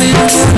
Thank you.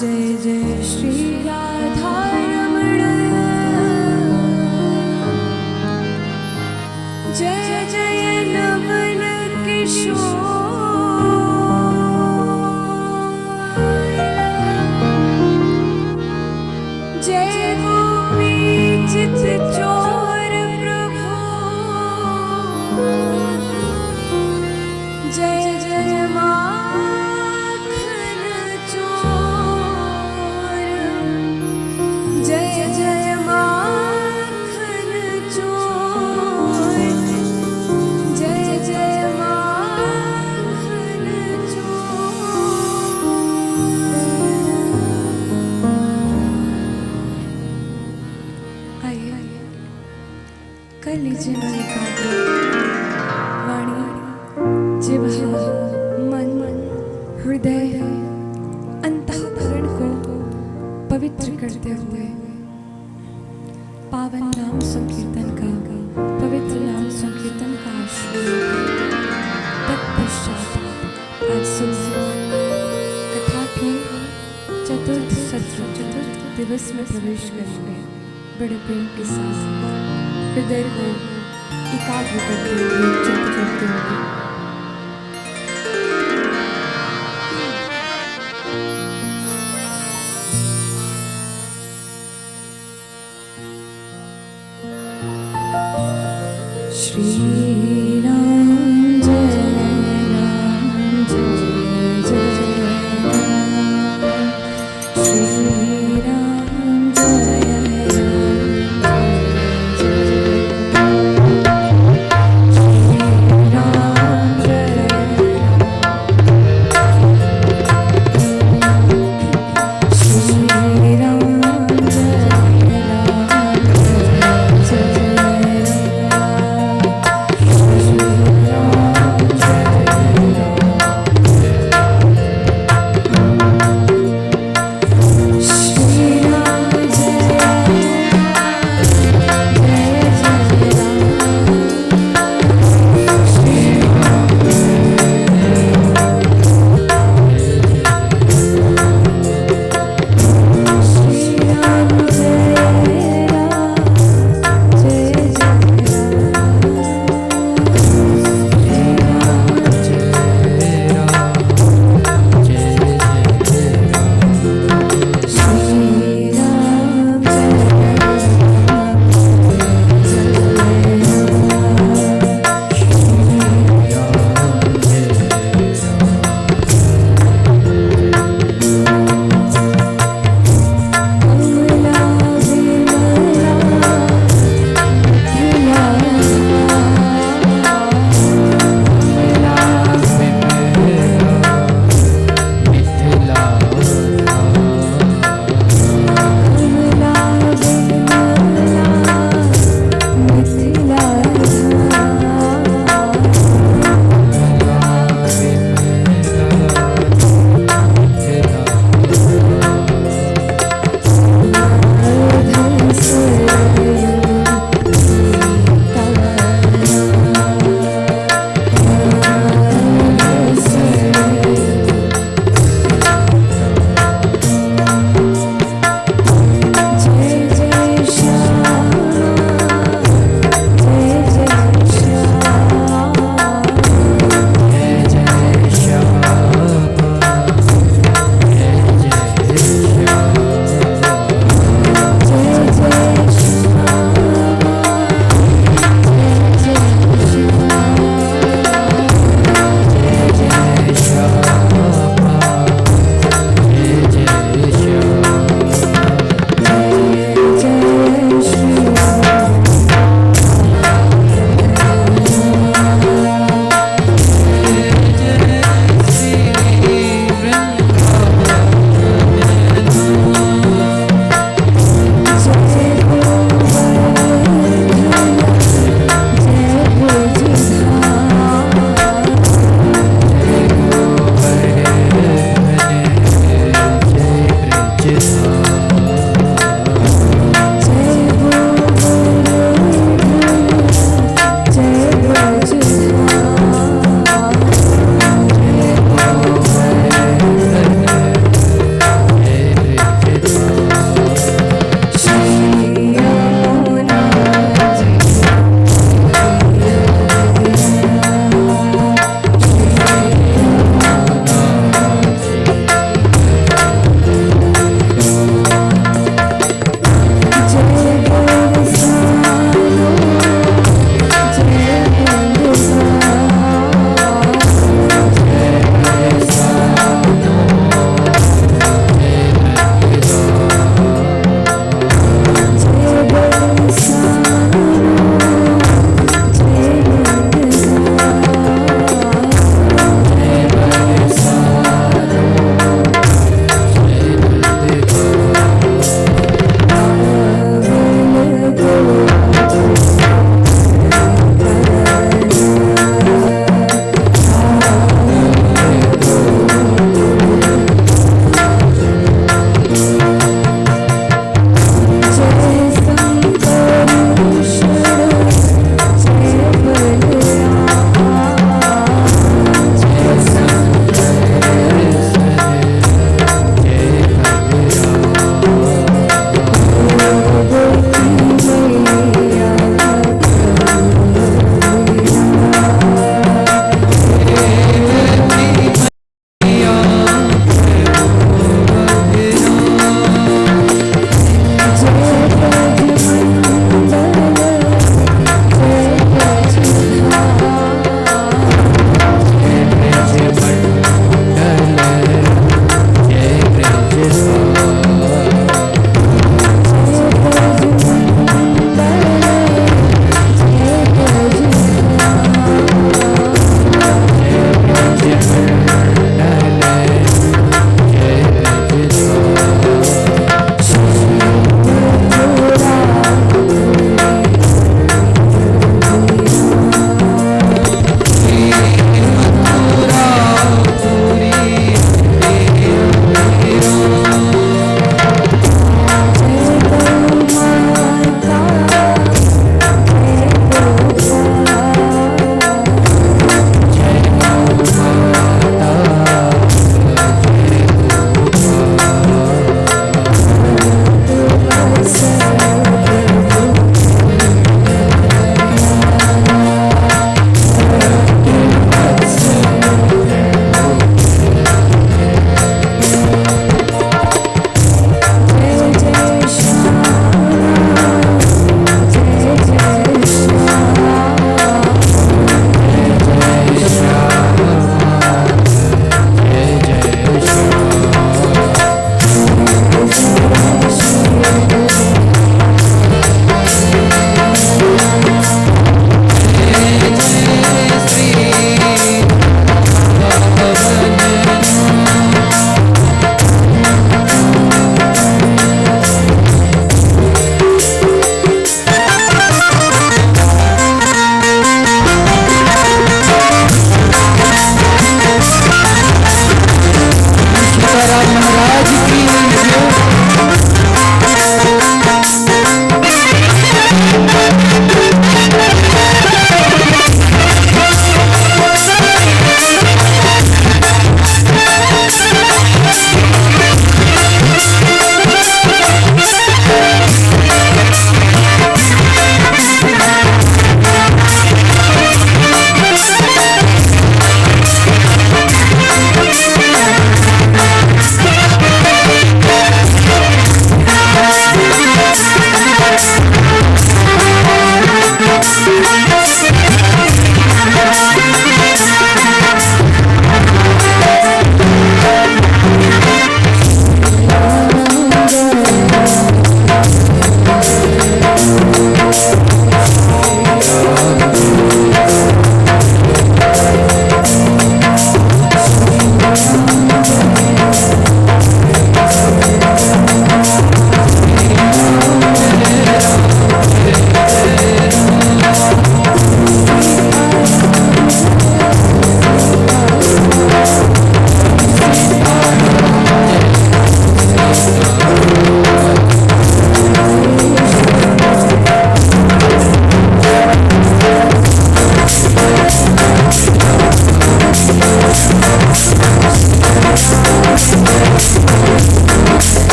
जय जय श्री राधा रमण, जय जय नमन किशोर, जय गोपी चित चोर प्रभु, जय जय माखन चोर, जय जय माखन चोर, जय जय माखन चोर। आइए कर लीजिए मन एकाग्र, वाणी जिह्वा मन हृदय अंतःकरण को पवित्र करते हुए पावन नाम संकीर्तन का, पवित्र नाम संकीर्तन का आशीर्वाद तत्पश्चात आज सुबह कथा के चतुर्थ सत्र, चतुर्थ दिवस में प्रवेश करेंगे। बड़े प्रेम के साथ हृदय को एकाग्र करते हुए चित्त करते हुए श्री राम जय राम जय जय राम, श्री राम जय राम जय जय राम, श्री राम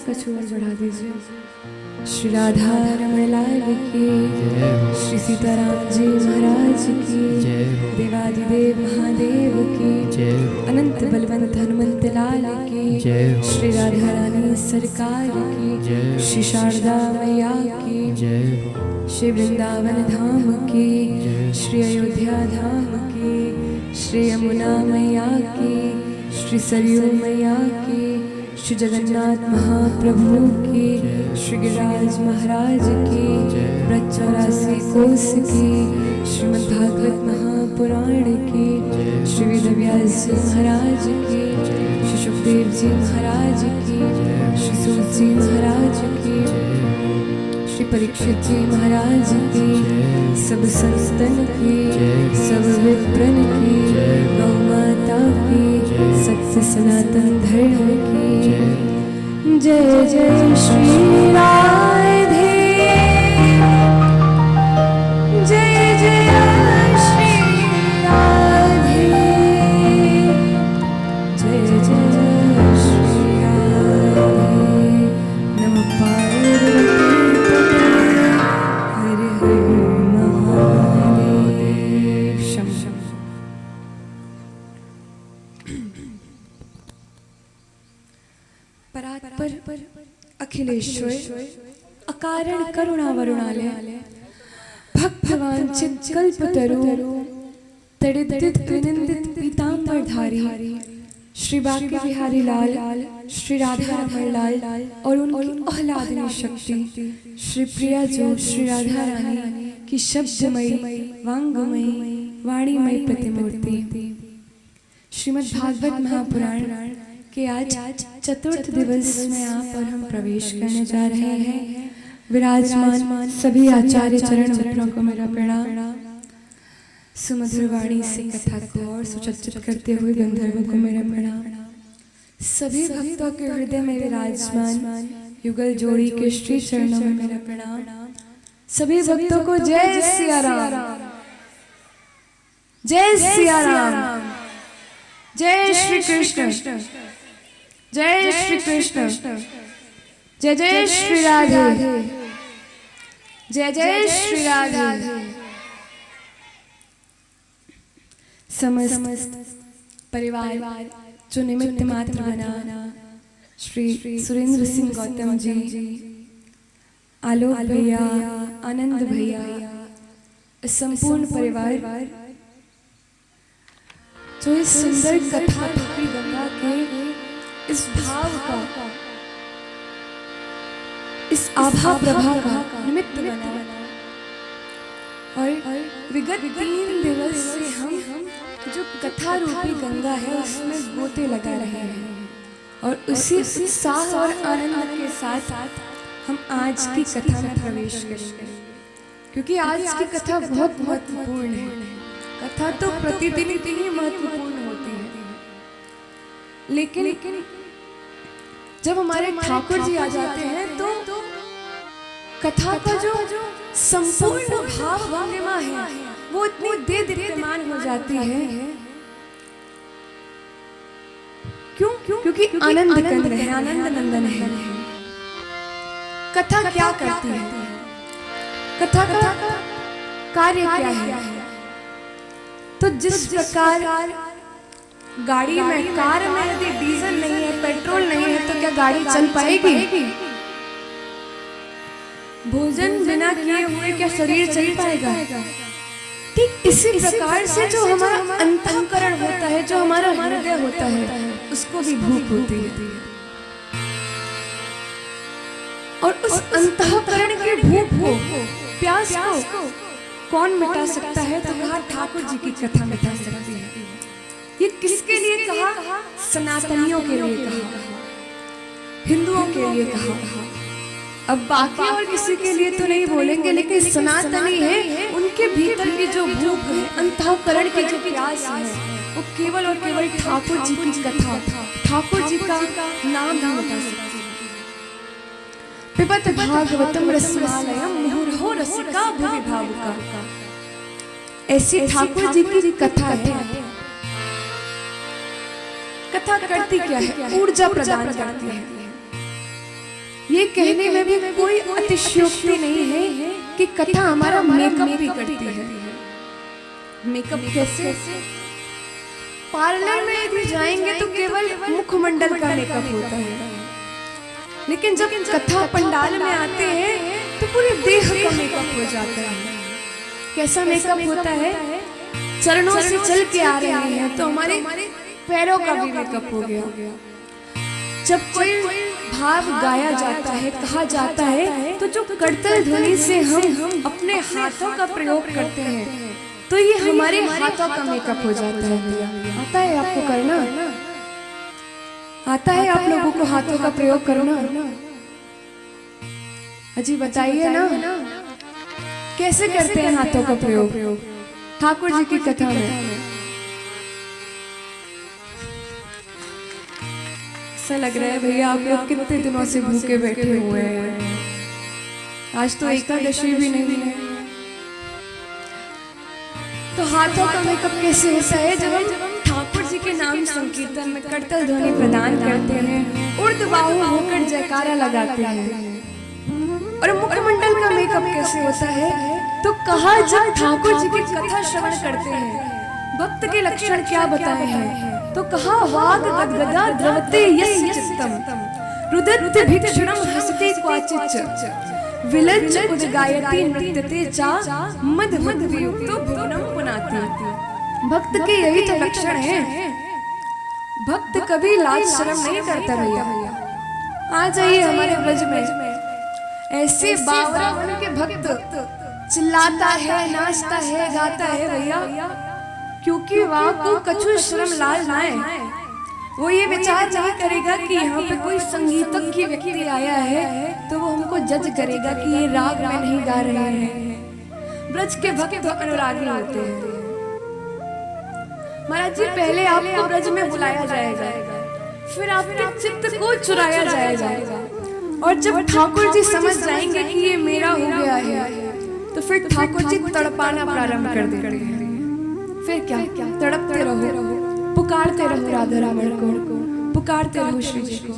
कुछ और बढ़ा दीजिए। श्री राधा रमण लाल की, श्री सीताराम जी महाराज की, देवादिदेव महादेव की, अनंत बलवंत हनुमंत लाल की, श्री राधा रानी सरकार की, श्री शारदा मैया की, श्री वृंदावन धाम की, श्री अयोध्या धाम की, श्री यमुना मैया की, श्री सरयू मैया की, श्री जगन्नाथ महाप्रभु की, श्री गिरिराज महाराज की, व्रत 84 कोस की, श्रीमद्भागवत महापुराण की, श्री वेदव्यास जी महाराज की, श्री सुखदेव जी महाराज की, श्री सूत जी महाराज की, श्री परीक्षित जी महाराज की, सब संतन की, सब विप्रन की, गौ माता की, सत्य सनातन धर्म की। जय जय श्री राधे, जय जय श्री राधे, जय जय श्री राधे। नमः पार्वती पते, हर हर महादेव। शम शम। परात्पर अखिलेश्वर अकारण करुणा वरुणालय भक्तवांछित कल्पतरु तड़ित विनिंदित पीतांबरधारी श्री बांके बिहारी लाल, श्री राधा रमण लाल और उनकी आह्लादनी शक्ति श्री प्रिया जो श्री राधा रानी की शब्दमयी वांगमयी वाणीमयी प्रतिमूर्ति। श्रीमद् भागवत महापुराण के आज चतुर्थ दिवस में यहाँ पर हम प्रवेश करने जा रहे हैं। विराजमान सभी आचार्य चरण मित्रों को मेरा प्रणाम। सुमधुर वाणी से कथा को और सुचित्रित करते हुए गंधर्वों को मेरा प्रणाम। सभी भक्तों के हृदय में विराजमान युगल जोड़ी के श्री चरणों में मेरा प्रणाम। सभी भक्तों को जय सिया राम, जय सिया राम, जय श्री कृष्ण, जय श्री कृष्ण, जय जय श्री राधे, जय जय श्री राधे। समस्त परिवार जो निमित्त मात्र बना श्री सुरेंद्र सिंह गौतम जी, आलोक भैया, आनंद भैया, संपूर्ण परिवार जो इस सुंदर कथा रूपी गंगा के इस भाव का, इस आभा प्रभा का निमित्त बना। और विगत 3 दिवस से हम जो कथा रूपी गंगा है उसमें गोते लगा रहे हैं और उसी उत्साह और आनंद के साथ हम आज की कथा में प्रवेश करेंगे, क्योंकि आज की कथा बहुत महत्वपूर्ण है। कथा तो प्रतिदिन इतनी महत्वपूर्ण होती है, लेकिन जब हमारे ठाकुर जी आ जाते हैं तो कथा का जो संपूर्ण भाव भंगिमा है वो इतनी दीप्यमान हो जाती है। क्यों? क्योंकि आनंद कंद है, आनंद नंदन है। कथा क्या करती है? कथा का कार्य क्या है? तो जिस प्रकार गाड़ी में, कार में यदि डीजल नहीं है, पेट्रोल नहीं है, तो क्या गाड़ी चल पाएगी? भोजन बिना किए हुए क्या शरीर चल पाएगा? ठीक इसी प्रकार से जो हमारा अंतःकरण होता है, जो हमारा हृदय होता है, उसको भी भूख होती है। और उस अंतःकरण की भूख को, प्यास को कौन मिटा सकता है? तो कहा ठाकुर जी की कथा मिटा सकती है। ये किसके लिए कहा? सनातनियों के लिए कहा, हिंदुओं के लिए कहा। अब बाकी और किसी के लिए तो नहीं बोलेंगे, लेकिन सनातनी है, उनके भीतर की जो भूख है, अंतःकरण की जो प्यास है, वो केवल और केवल ठाकुर जी की कथा, ठाकुर जी का नाम ही मिटा सकती है। पिबत भागवतम रसमालयम मुहुर्हो रसिका भुवि भावुका। ऐसी ठाकुर जी की कथा है। कथा करती क्या है? ऊर्जा प्रदान करती है। ये कहने में भी कोई अतिशयोक्ति नहीं है कि कथा हमारा मेकअप भी करती है। मेकअप कैसे? पार्लर में यदि जाएंगे तो केवल मुखमंडल का मेकअप होता है, लेकिन जब कथा पंडाल में आते हैं तो पूरे देह का मेकअप हो जाता है। कैसा मेकअप होता है? चरणों से चल के आ रहे हैं तो हमारे पैरों का भी मेकअप हो गया। जब कोई भाव गाया जाता है, कहा जाता है, तो जो करतल ध्वनि से हम अपने हाथों का प्रयोग करते हैं तो ये हमारे हाथों का मेकअप हो जाता है। आता है आपको करना? आता है आप लोगों को हाथों का प्रयोग करना? अजी बताइए ना, कैसे करते हैं हाथों का प्रयोग ठाकुर जी की कथा में? ऐसा लग रहा है भैया आप लोग कितने दिनों से भूखे बैठे हुए हैं। आज तो एकादशी भी नहीं है। तो हाथों का मेकअप कैसे होता है? जब हम ठाकुर जी के नाम संकीर्तन में करतल ध्वनि प्रदान करते हैं, ऊर्ध्वबाहु होकर जयकारा लगाते हैं। और मुखमंडल का मेकअप कैसे होता है? तो कहा जब ठाकुर जी की कथा श्रवण करते हैं भक्त के लक्षण क्या बताए हैं? तो कहा वाग गदगदा द्रवते यस्य चित्तम रुदत्ते भिक्षुरम हसते क्वाचिच्च विलज्ज उद्गायति नृत्यते चा मद मदयुक्तो भुवनम पुनाति। भक्त के यही तो लक्षण है। भक्त कभी लाज शर्म नहीं करता भैया। आ जाइए हमारे ब्रज में, ऐसे बावरा मन के भक्त चिल्लाता है, नाचता है, गाता है भैया, क्योंकि वह को कछु शर्म लाज ना है। वो ये विचार नहीं करेगा कि यहाँ पे कोई संगीतज्ञ व्यक्ति आया है तो वो हमको जज करेगा कि ये राग में नहीं गा रहे हैं। ब्रज के भक्त अनुरागी होते हैं। महाराज जी पहले आपको ब्रज में बुलाया जाएगा, फिर आपके चित्त को चुराया जाएगा, और जब ठाकुर जी समझ जाएंगे कि ये मेरा हो गया है तो फिर ठाकुर जी तड़पाना प्रारंभ कर देते हैं। फिर क्या? तड़पते रहो, पुकारते रहो राधा रावण को, पुकारते रहो श्री जी को।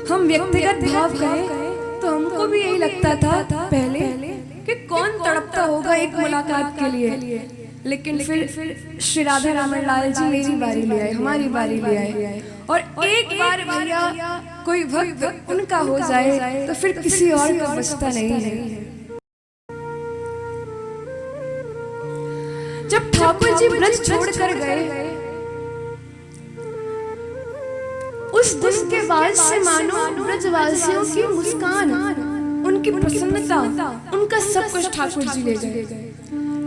हम व्यक्तिगत भाव कहें तो हमको भी यही लगता था पहले कि कौन तड़पता होगा एक मुलाकात के लिए, लेकिन फिर श्री राधा रामन लाल जी मेरी बारी ले आए, हमारी बारी ले आए, और एक बार भैया कोई भक्त उनका हो जाए तो फिर किसी और का बचता नहीं है। जब ठाकुर जी ब्रज छोड़कर गए उस दिन के बाद से मानो ब्रजवासियों की मुस्कान, उनकी प्रसन्नता, उनका सब कुछ ठाकुर जी ले गए।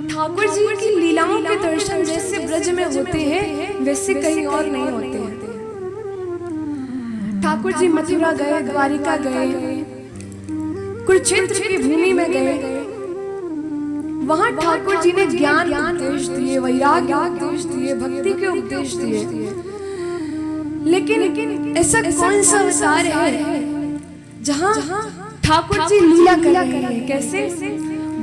ठाकुर जी की लीलाओं के दर्शन जैसे ब्रज में होते हैं वैसे कहीं और नहीं होते हैं। ठाकुर जी मथुरा गए, द्वारिका गए, कुरुक्षेत्र की भूमि में गए, वहां ठाकुर जी ने ज्ञान उपदेश दिए, वैराग्य उपदेश दिए, भक्ति के उपदेश दिए। लेकिन ऐसा कौन सा अवतार है जहां ठाकुर जी लीला कर रहे हैं? कैसे?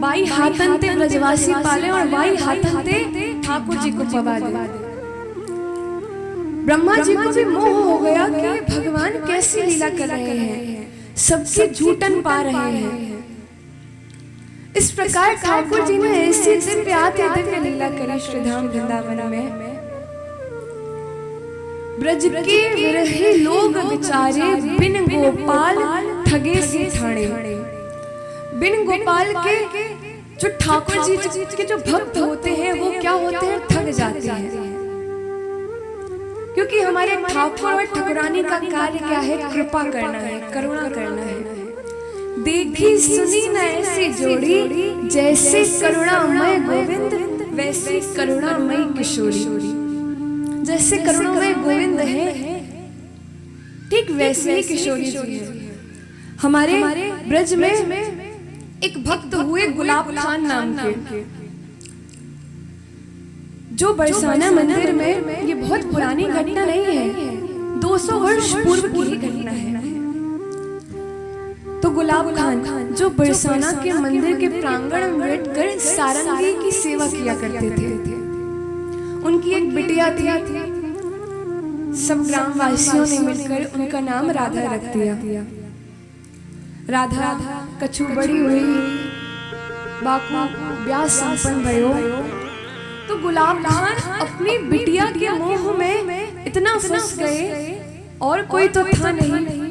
बाई हाथन ते ब्रजवासी पाले और बाई हाथन ते ठाकुर जी को पवा दे। ब्रह्मा जी को भी मोह हो गया कि भगवान कैसी लीला कर रहे हैं, सबसे झूठन पा रहे हैं। इस प्रकार ठाकुर जी ने ऐसी दिव्य आते दिव्य लीला करी श्रीधाम वृंदावन में। ब्रज के विरही लोग बिचारे बिन गोपाल ठगे सी ठाणे। बिन गोपाल के जो ठाकुर जी के जो भक्त होते हैं वो क्या होते हैं? ठग जाते हैं। क्योंकि हमारे ठाकुर और ठाकुरानी का कार्य क्या है? कृपा करना है, करुणा करना है। देखी सुनी न ऐसी जोड़ी, जैसे करुणामय गोविंद वैसे करुणामय किशोरी। जैसे करुणामय गोविंद है ठीक वैसे ही किशोरी जी है। हमारे ब्रज में एक भक्त हुए गुलाब खान नाम के, जो बरसाना मंदिर में, ये बहुत पुरानी घटना नहीं है, 200 वर्ष पूर्व की घटना है। तो गुलाब खान जो बरसाना के मंदिर के प्रांगण में बैठकर सारंगी की सेवा किया करते थे। उनकी एक बिटिया थी, सब ग्रामवासियों ने मिलकर उनका नाम राधा रख दिया। राधा कछु बड़ी हुई, बापू ब्याह संपन्न भयो, तो गुलाब खान अपनी बिटिया के मोह में इतना फंस गए और कोई तो था नहीं।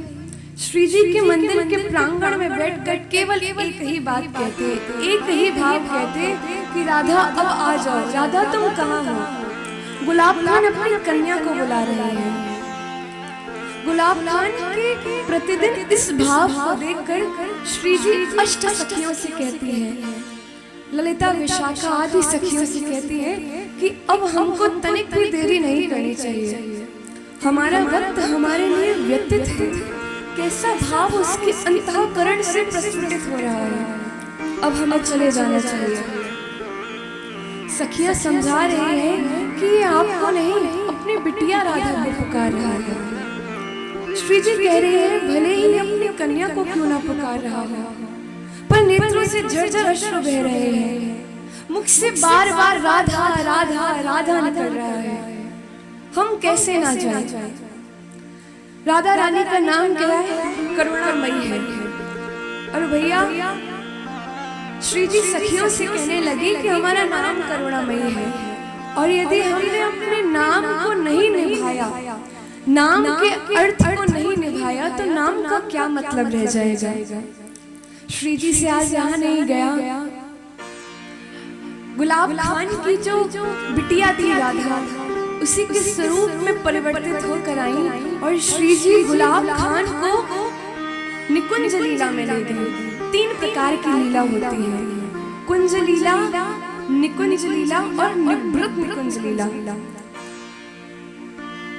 श्री जी के मंदिर के प्रांगण में बैठकर केवल एक ही बात कहते, एक ही भाव कहते कि राधा अब आ जाओ, राधा तुम कहाँ हो। गुलाब खान अपनी कन्या को बुला रहे हैं। गुलाब खान के प्रतिदिन इस भाव को देखकर श्री जी अष्ट सखियों से कहती है, ललिता विशाखा आदि सखियों से कहती है कि अब हमको तनिक भी देरी नहीं करनी चाहिए, हमारा वक्त हमारे लिए व्यतीत है। कैसा भाव उसके अंतःकरण से प्रस्फुटित हो रहा है। अब हमें चले जाना चाहिए। सखियां समझा रही हैं कि ये आपको नहीं, अपनी बिटिया राधा को पुकार रहा है। श्री जी कह रहे हैं भले ही अपनी कन्या को क्यों ना पुकार रहा हो, पर नेत्रों से झरझर अश्रु बह रहे हैं, मुख से बार बार राधा राधा राधा निकल रहा है। हम कैसे ना जाएं? राधा रानी का नाम क्या है? करुणामयी है। और भैया श्री जी सखियों से कहने लगी कि हमारा नाम करुणामयी है, और यदि हमने अपने नाम को नहीं निभाया, नाम के अर्थ को नहीं निभाया, तो नाम का क्या मतलब रह जाएगा। श्री जी से आज यहाँ नहीं गया। गुलाब खान की जो बिटिया थी राधा, उसी के स्वरूप में परिवर्तित होकर आई और श्री जी गुलाब खान को निकुंज लीला में ले गए। 3 प्रकार की लीला होती है, कुंज लीला, निकुंज लीला और निवृत्त निकुंज लीला।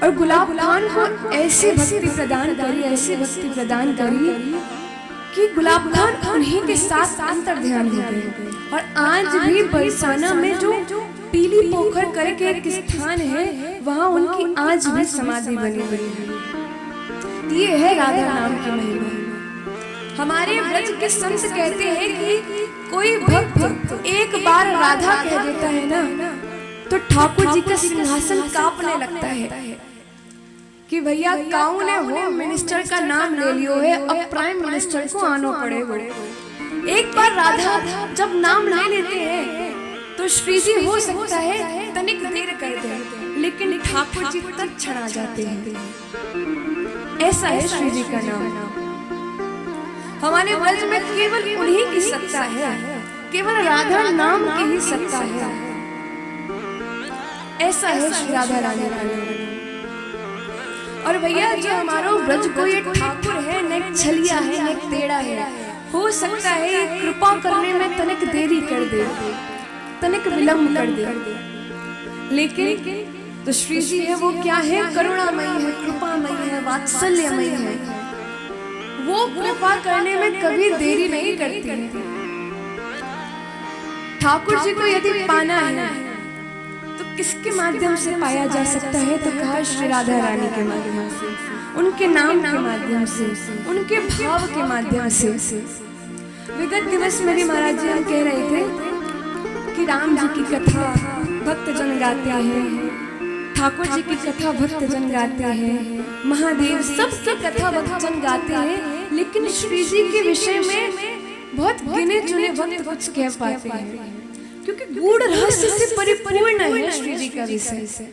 और गुलाब खान को ऐसी भक्ति प्रदान करी, ऐसी भक्ति प्रदान करी कि गुलाब खान उन्हीं के साथ अंतर्ध्यान हो गए। और आज भी बरसाना में जो पीली पोखर करके एक स्थान है, वहाँ उनकी आज भी समाधि बनी हुई है। ये है राधा नाम की महिमा। हमारे ब्रज के संत कहते हैं कि कोई भक्त एक बार राधा कह देता है ना, तो ठाकुर जी का सिंहासन कांपने लगता है कि भैया काऊ ने होम मिनिस्टर का नाम ले लियो है, अब प्राइम मिनिस्टर को आना पड़ेगा। एक बार राधा जब नाम ले लेते हैं तो श्री जी हो सकता है तनिक देर कर दे, लेकिन ठाकुर जी तक छड़ा जाते हैं। ऐसा है श्री जी का नाम। हमारे ब्रज में केवल उन्हीं की सत्ता है, केवल राधा नाम की ही सत्ता है। ऐसा है श्री राधा रानी का नाम। और भैया जो हमारो ब्रज को ये ठाकुर है, न छलिया है न तेड़ा है, हो सकता है ये कृपा करने में तनिक देरी कर दे, तनिक विलंब कर दे, लेकिन तो श्री जी है वो क्या है? करुणामयी है, कृपामयी है, वात्सल्यमयी है। वो कृपा करने में कभी देरी नहीं करती है। ठाकुर जी को यदि पाना है तो किसके माध्यम से पाया जा सकता है? तो कहा श्री राधा रानी के माध्यम से, उनके नाम के माध्यम से, उनके भाव के माध्यम से। विगत दिवस मेरे महाराज जी हम कह रहे थे कि राम जी की कथा भक्तजन गाते हैं, ठाकुर जी की कथा भक्तजन गाते हैं, महादेव सबकी कथा भक्तजन गाते हैं, लेकिन श्री जी के विषय में बहुत गिने चुने भक्त कुछ कह पाते हैं, क्योंकि गूढ़ रहस्य से परिपूर्ण है श्री जी का विषय।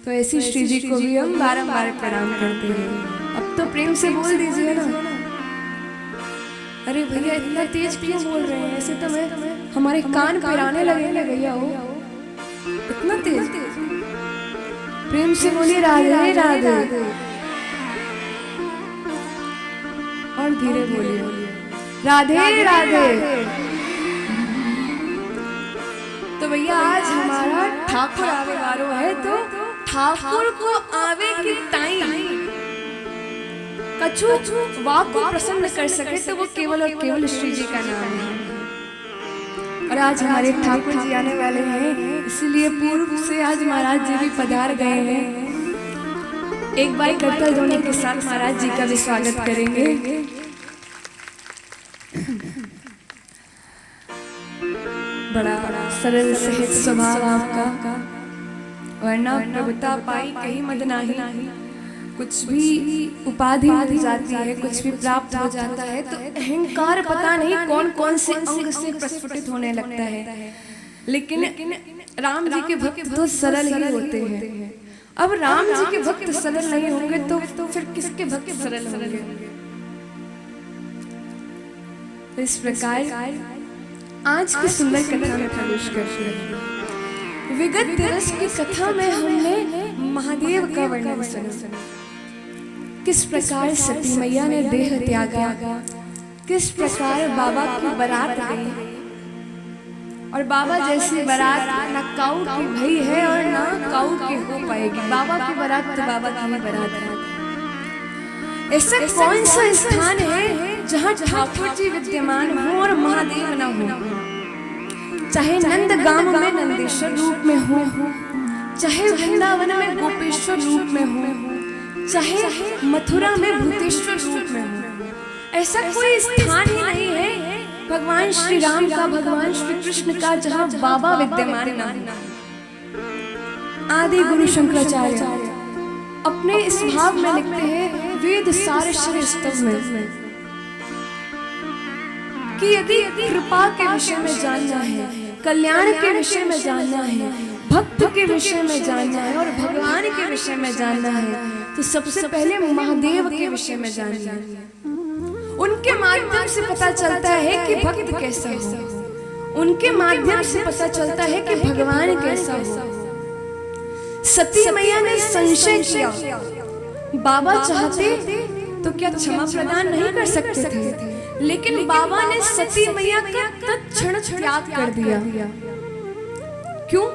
तो ऐसी श्री जी को भी हम बारंबार प्रणाम करते हैं। अब तो प्रेम से बोल दीजिए ना। अरे भैया इतना तेज क्यों बोल रहे हैं? ऐसे तो मैं हमारे कान पिराने लगे ना भैया। हो इतना तेज? प्रेम से बोलिए राधे राधे, और धीरे बोलिए राधे राधे। तो भैया आज हमारा ठाकुर आवे वारो है, तो ठाकुर को आवे की टाइम कछु वाक को प्रसन्न कर सके तो वो केवल और केवल श्री जी का नाम है। और आज हमारे ठाकुर जी आने वाले हैं, इसलिए पूर्व से आज महाराज जी भी पधार गए हैं। एक बार करतल ध्वनि के साथ महाराज जी का भी स्वागत करेंगे। बड़ा सरल सहज स्वभाव आपका, वरना प्रभुता पाई कहीं मद नाही। कुछ भी उपाधि मिल जाती है, कुछ भी प्राप्त हो जाता है तो अहंकार पता नहीं कौन कौन से अंग से प्रस्फुटित होने लगता है। लेकिन राम जी के भक्त तो सरल ही होते हैं। अब राम जी के भक्त सरल नहीं होंगे तो फिर किसके भक्त सरल होंगे? तो इस प्रकार आज की सुंदर कथा में प्रवेश करते हैं। विगत दिवस की कथा में हमने महादेव का वर्णन सुना, किस प्रकार सती मैया ने देह त्यागा, किस प्रकार बाबा की बारात आई और बाबा जैसी बारात ना काऊ की भई है और ना काऊ की हो पाएगी। बाबा की बारात तो बाबा की ही बारात है। ऐसा कौन सा स्थान है जहाँ ठाकुर जी विद्यमान हो और महादेव न हो? चाहे नंदगाम में नंदेश्वर रूप में हो, चाहे वृंदावन में गोपेश्वर रूप में हो, चाहे मथुरा में भूतेश्वर रूप में हो, ऐसा कोई स्थान ही नहीं है भगवान श्री राम का, भगवान श्री कृष्ण का, जहाँ बाबा विद्यमान न हो। आदि गुरु शंकराचार्य अपने इस भाव में लिखते हैं वेद सार श्री स्तव में कि यदि कृपा के विषय में जानना है, कल्याण के विषय में जानना है, भक्त के विषय में जानना है और भगवान के विषय में जानना है तो सबसे पहले महादेव के विषय में जानना है। उनके माध्यम से पता चलता है कि भक्त कैसा हो, उनके माध्यम से पता चलता है कि भगवान कैसा हो। सती मैया ने संशय किया, बाबा चाहते तो क्या क्षमा प्रदान नहीं कर सकते थे, लेकिन बाबा ने सती मैया का तत्क्षण त्याग कर दिया। क्यों?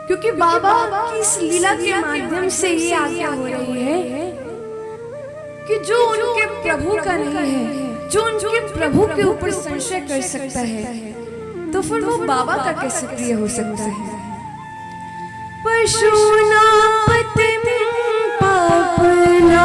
क्योंकि बाबा की इस लीला के माध्यम से ये आज्ञा हो रही है कि जो उनके प्रभु का नहीं है, जो उनके प्रभु के ऊपर संशय कर सकता है तो फिर वो बाबा का कैसे प्रिय हो सकता है? पशुनापतिं पापनाशं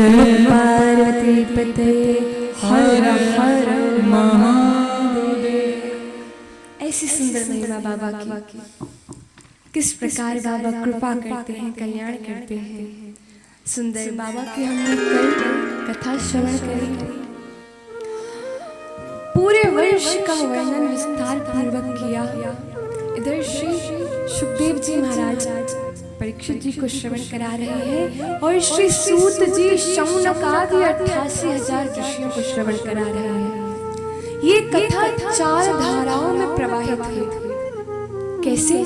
जय पार्वती पते हर हर महादेव। ऐसी सुंदर महिमा बाबा की, किस प्रकार बाबा कृपा करते हैं, कल्याण करते हैं। सुंदर बाबा की हमने कल कथा श्रवण करी, पूरे वर्ष का वर्णन विस्तार पूर्वक किया। इधर श्री सुखदेव जी महाराज परीक्षित जी को श्रवण करा रहे हैं और श्री सूत जी शौनक आदि 88,000 ऋषियों को श्रवण करा रहे हैं। ये कथा 4 धाराओं में प्रवाहित है। कैसे?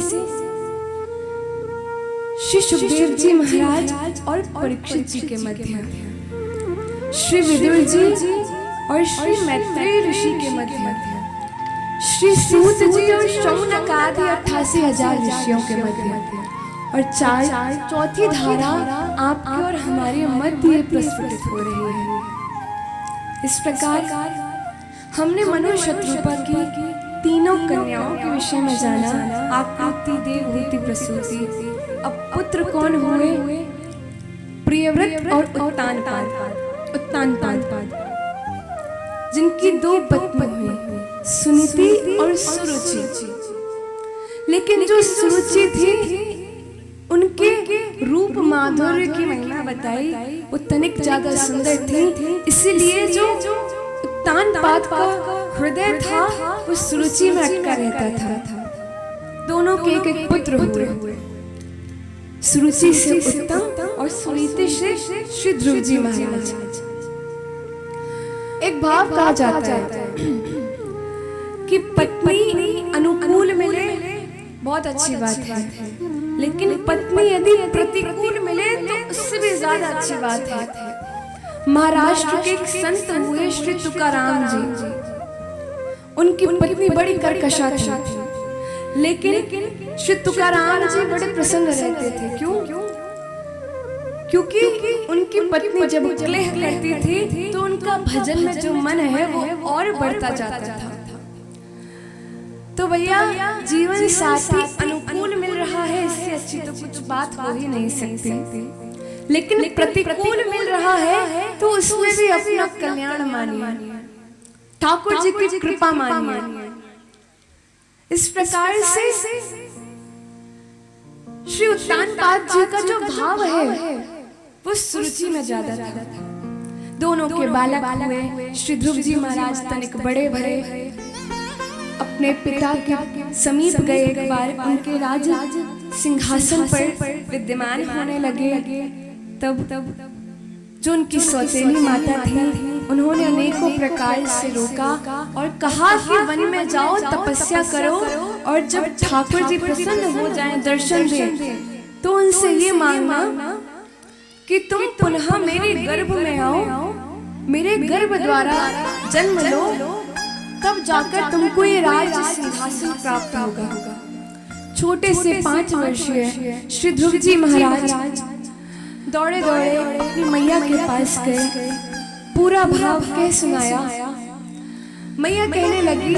श्री सुखदेव जी महाराज और परीक्षित जी के मध्य, श्री विदुर जी और श्री मैत्रेय ऋषि के मध्य, श्री सूत जी और शौनक आदि 88,000 ऋषियों के मध्य, और चौथी धारा आपके और हमारे मध्य प्रस्फुटित हो रही है। इस प्रकार हमने मनु शत्रुपा की तीनों कन्याओं के विषय में जाना। आकृति, देवहूति, प्रसूति। अब पुत्र कौन हुए? प्रियव्रत और उत्तानपाद, जिनकी 2 पत्नी हुई, सुनीति और सुरुचि। लेकिन जो सुरुचि थी उनके रूप माधुर्य की महिमा बताई, वो तनिक ज्यादा सुंदर थी, इसलिए जो उत्तानपाद का हृदय था वो सुरुचि में अटका रहता था। दोनों के एक पुत्र हुए, सुरुचि से उत्तम और सुनीति से श्री ध्रुव जी महाराज। एक भाव कहा जाता है कि पत्नी अनुकूल मिले बहुत अच्छी बात है, लेकिन पत्नी यदि प्रतिकूल मिले तो उससे भी ज्यादा अच्छी बात है। महाराष्ट्र के एक संत हुए श्री तुकाराम जी, उनकी पत्नी बड़ी कर्कशा थी, लेकिन श्री तुकाराम जी बड़े प्रसन्न रहते थे। क्यों? क्योंकि उनकी पत्नी जब क्लेह करती थी तो उनका भजन में जो मन है वो और बढ़ता जाता था। तो भैया, जीवन साथी अनुकूल मिल रहा है, इससे अच्छी तो कुछ बात हो ही नहीं सकती। लेकिन प्रतिकूल मिल रहा है तो उसमें भी अपना कल्याण मानिए, ठाकुर जी की कृपा मानिए। इस प्रकार से श्री उत्तानपाद जी का जो भाव है वो सुरुचि में ज्यादा था। दोनों के बालक हुए। श्री ध्रुव जी महाराज तनिक बड़े भरे, अपने पिता के समीप गए। एक बार उनके राज सिंहासन पर विद्यमान होने लगे। तब जो उनकी सौतेली माता थी, उन्होंने अनेकों प्रकार से रोका और कहा कि वन में जाओ, तपस्या करो, और जब ठाकुर जी प्रसन्न हो जाएं, दर्शन दें, तो उनसे ये मांगना कि तुम पुनः मेरे गर्भ में आओ, मेरे गर्भ द्वारा जन्म लो, तब जाकर तुमको ये राज सिंहासन प्राप्त होगा। छोटे से 5 वर्षीय श्री ध्रुव जी महाराज दौड़े दौड़े अपनी मैया के पास गए, पूरा भाव कह सुनाया। मैया कहने लगी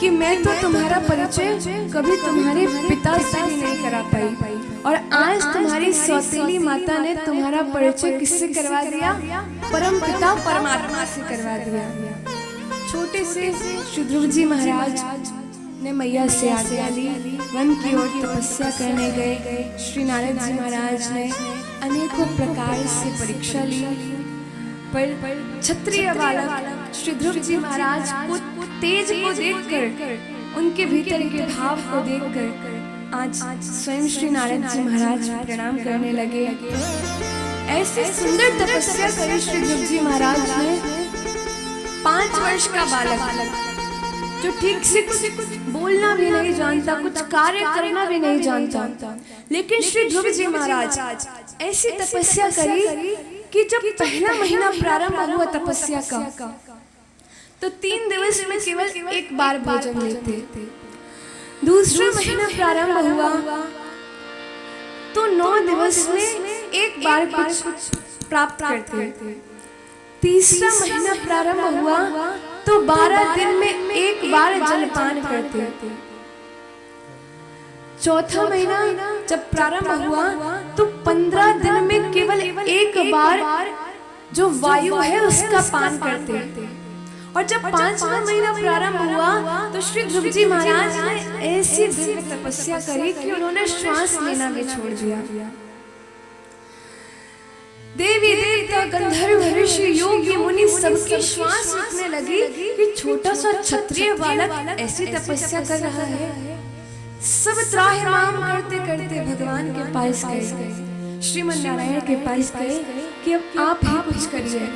कि मैं तो तुम्हारा परिचय कभी तुम्हारे पिता से भी नहीं करा पाई, और आज तुम्हारी सौतेली माता ने तुम्हारा परिचय किससे करवा दिया? परम पिता परमात्मा से करवा दिया। छोटे से श्री ध्रुव जी महाराज ने मैया से आज्ञा ली, वन की ओर तपस्या करने गए। श्री नारद जी महाराज ने अनेकों प्रकार से परीक्षा ली, पर क्षत्रिय बालक श्री ध्रुव जी महाराज को तेज को देखकर, उनके भीतर के भाव को देखकर आज स्वयं श्री नारद जी महाराज प्रणाम करने लगे। ऐसे सुंदर तपस्या करी श्री ध्रुव जी महाराज ने। 5 वर्ष का बालक जो ठीक से कुछ बोलना भी नहीं जानता, कुछ कार्य करना भी नहीं जानता, लेकिन श्री ध्रुव जी महाराज ऐसी तपस्या करी कि जब पहला महीना प्रारंभ हुआ तपस्या का, तो 3 दिवस में केवल 1 बार भोजन लेते। दूसरा महीना प्रारंभ हुआ तो 9 दिवस में 1 बार कुछ प्राप्त करते। तीसरा महीना प्रारंभ हुआ तो 12 दिन में 1 बार जलपान करते। चौथा महीना जब प्रारंभ हुआ तो 15 दिन में केवल एक बार जो वायु है उसका पान करते। और जब 5वां महीना प्रारंभ हुआ तो श्री ध्रुव जी महाराज ने ऐसी दिव्य तपस्या करी कि उन्होंने श्वास लेना भी छोड़ दिया। देवी देवता गंधर्व ऋषि योगी मुनि सबकी श्वास रुकने लगी कि छोटा सा क्षत्रिय बालक ऐसी तपस्या कर रहा है। सब त्राहिमाम करते करते भगवान के पास गए, श्रीमन नारायण के पास गए कि अब आप ही कुछ करिए।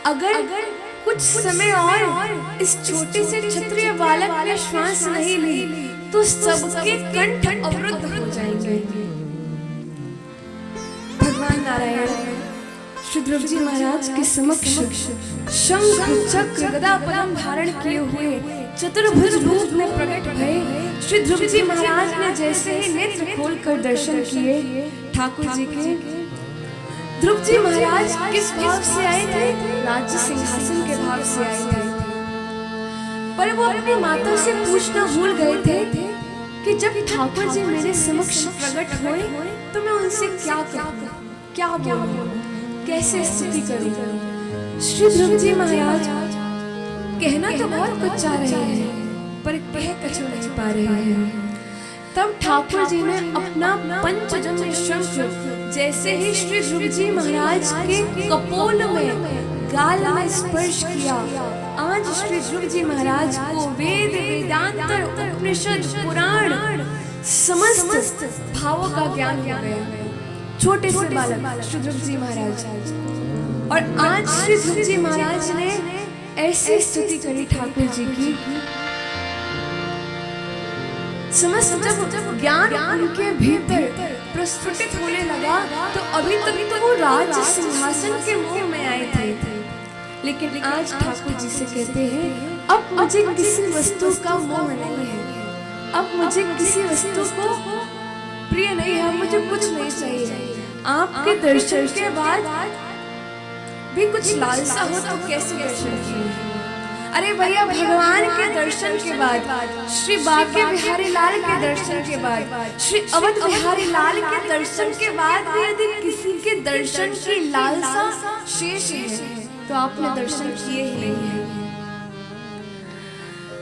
अगर कुछ समय और इस छोटे से क्षत्रिय बालक ने श्वास नहीं ली तो सबके कंठ अवरुद्ध हो जाएंगे। भगवान नारायण श्री ध्रुव जी महाराज के समक्ष शंख चक्र गदा पद्म धारण किए हुए चतुर्भुज रूप में प्रकट भये। श्री ध्रुव जी महाराज ने जैसे ही नेत्र खोलकर दर्शन किए ठाकुर जी के, ध्रुव जी महाराज किस भाव से आए थे? राज्य सिंहासन के भाव से आए थे। पर वो अपनी माता से पूछना भूल गए थे कि जब ठाकुर जी मेरे समक्ष प्रकट हुए तो मैं उनसे क्या कहूँ, क्या बोलूं, कैसे स्तुति करूं? श्री ध्रुव जी महाराज कहना तो बहुत कुछ चाह रहे हैं पर कह कुछ नहीं पा रहे हैं। तब ठाकुर जी ने अपना पंचजन्य शंख जैसे ही श्री ध्रुव जी महाराज के कपोल में गाल में स्पर्श किया, आज श्री ध्रुव जी महाराज को वेद वेदांत उपनिषद पुराण समस्त भावों का ज्ञान हो गया। छोटे से बालक श्री ध्रुव जी महाराज, और आज श्री ध्रुव जी महाराज ने ऐसी स्तुति करी ठाकुर जी की, समस्त जब ज्ञान उनके भीतर प्रस्फुटित होने लगा तो अभी तक तो वो राज्य सिंहासन के मोह में आए थे, लेकिन आज ठाकुर जी से कहते हैं अब मुझे किसी वस्तु का मोह नहीं है, अब मुझे किसी वस्तु को प्रिय नहीं है, मुझे कुछ नहीं चाहिए। आपके दर्शन के बाद भी कुछ लालसा हो तो कैसे दर्शन किए? अरे भैया, भगवान के दर्शन के बाद, श्री बांके बिहारी लाल के दर्शन के बाद, श्री अवध बिहारी लाल के दर्शन के बाद भी यदि किसी के दर्शन की लालसा शेष है तो आपने दर्शन किए ही नहीं है।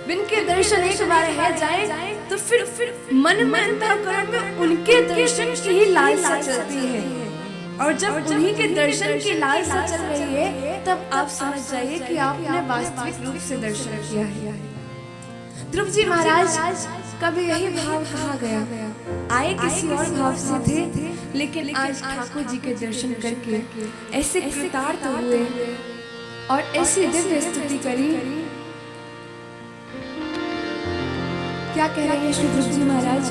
बिन के दर्शन एक बार है जाए तो फिर मन में अंतःकरण में उनके दर्शन की ही लालसा चलती है, और जब उन्हीं के दर्शन की लालसा चल रही है तब आप समझ जाइए कि आपने वास्तविक रूप से दर्शन किया है। ध्रुव जी महाराज का भी यही भाव कहा गया, आए किसी और भाव से थे लेकिन आज ठाकुर जी के दर्शन करके ऐसे कृतार्थ हुए और ऐसी दिव्य स्तुति करी। क्या कह रहे हैं श्री ध्रुव जी महाराज?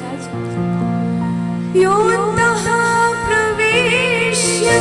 योऽन्तः प्रवेश्य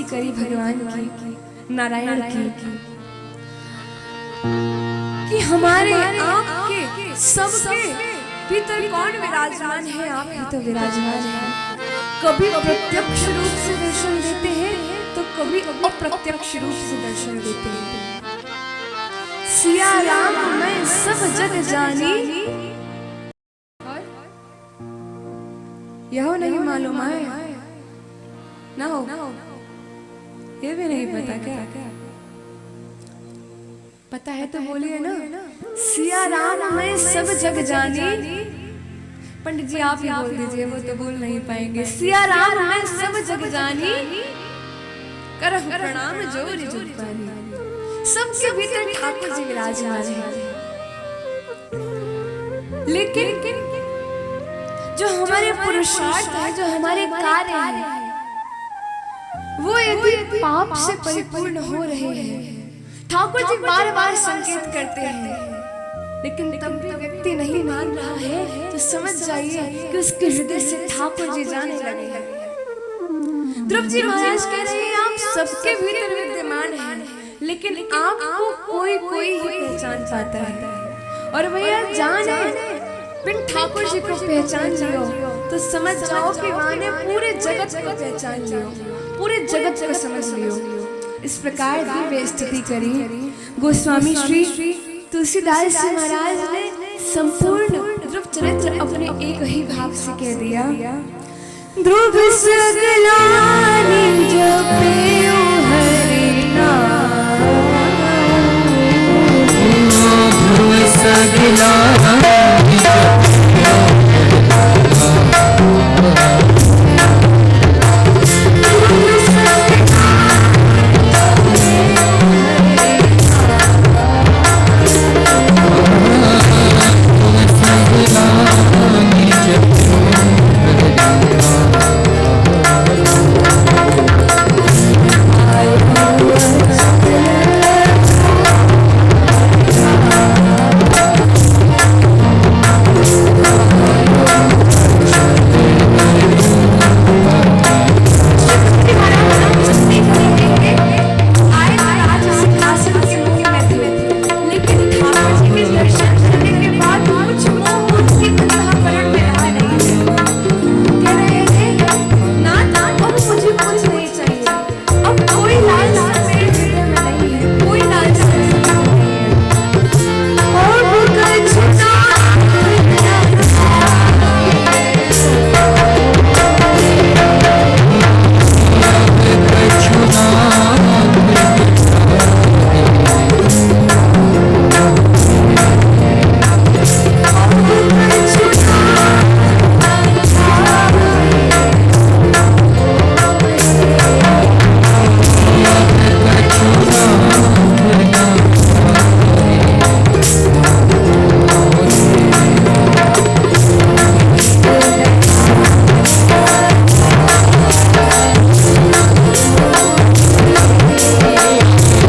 करी भगवान की, नारायण की, कि हमारे आपके सबके भीतर कौन विराजमान है? आप ही तो विराजमान हैं। कभी प्रत्यक्ष रूप से दर्शन देते हैं तो कभी अप्रत्यक्ष रूप से दर्शन देते हैं। सिया राम मैं सब जग जानी, यह नहीं मालूम है ना हो, ये भी नहीं पता क्या? पता है तो बोलिए ना। सिया राम मैं सब जग जानी। पंडित जी आप ही बोल दीजिए, वो तो बोल नहीं पाएंगे। सिया राम मैं सब जग जानी, करह प्रणाम जोर जुग पानी। सबके भीतर ठाकुर जी विराजमान है, लेकिन जो हमारे पुरुषार्थ है, जो हमारे कार्य है, वो यदि पाप से परिपूर्ण हो रहे हैं, ठाकुर जी बार बार संकेत करते हैं, लेकिन तब भी व्यक्ति नहीं मान रहा है, तो समझ जाइए कि उसके हृदय से ठाकुर जी जाने लगे हैं। ध्रुव जी महाराज कह रहे हैं आप सबके भीतर विद्यमान हैं, लेकिन आपको कोई कोई ही पहचान पाता है। और भैया जाने बिन ठाकुर जी को पहचान लियो तो समझ जाओ कि वहां ने पूरे जगत को पहचान लियो, पूरे जगत को समझ लियो। इस प्रकार दिव्य स्तुति करी गोस्वामी श्री तुलसीदास जी महाराज ने संपूर्ण ध्रुव चरित्र अपने एक ही भाव से कह दिया। ध्रुव सगलानि जपेउ हरि नाम, ध्रुव सगलानि